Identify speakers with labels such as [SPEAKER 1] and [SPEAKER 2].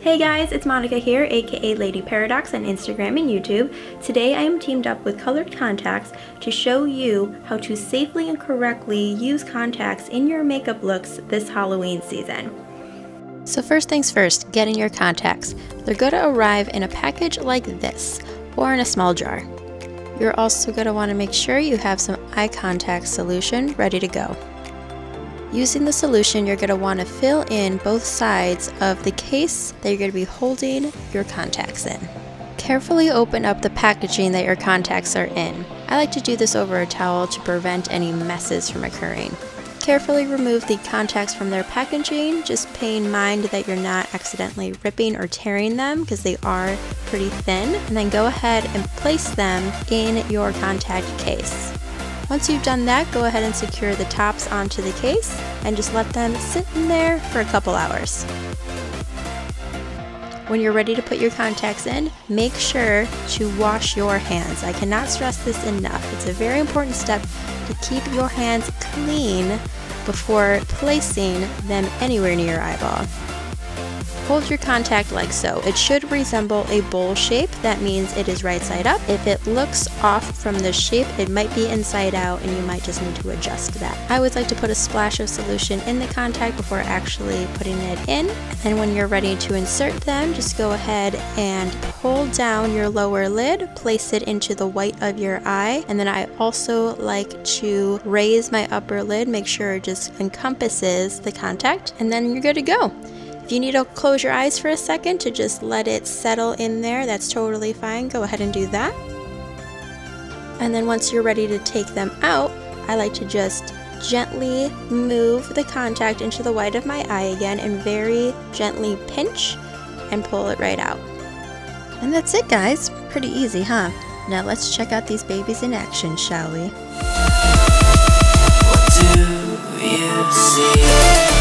[SPEAKER 1] Hey guys, it's Monica here, aka Lady Paradoxx on Instagram and YouTube. Today I am teamed up with colored contacts to show you how to safely and correctly use contacts in your makeup looks this Halloween season.
[SPEAKER 2] So first things first, getting your contacts. They're going to arrive in a package like this, or in a small jar. You're also going to want to make sure you have some eye contact solution ready to go. Using the solution, you're going to want to fill in both sides of the case that you're going to be holding your contacts in. Carefully open up the packaging that your contacts are in. I like to do this over a towel to prevent any messes from occurring. Carefully remove the contacts from their packaging, just pay in mind that you're not accidentally ripping or tearing them because they are pretty thin, and then go ahead and place them in your contact case. Once you've done that, go ahead and secure the tops onto the case and just let them sit in there for a couple hours. When you're ready to put your contacts in, make sure to wash your hands. I cannot stress this enough. It's a very important step to keep your hands clean before placing them anywhere near your eyeball. Hold your contact like so. It should resemble a bowl shape. That means it is right side up. If it looks off from the shape, it might be inside out and you might just need to adjust that. I always like to put a splash of solution in the contact before actually putting it in. And then when you're ready to insert them, just go ahead and pull down your lower lid, place it into the white of your eye. And then I also like to raise my upper lid, make sure it just encompasses the contact, and then you're good to go. If you need to close your eyes for a second to just let it settle in there, that's totally fine. Go ahead and do that. And then once you're ready to take them out, I like to just gently move the contact into the white of my eye again and very gently pinch and pull it right out. And that's it, guys. Pretty easy, huh? Now let's check out these babies in action, shall we?
[SPEAKER 3] What do you see?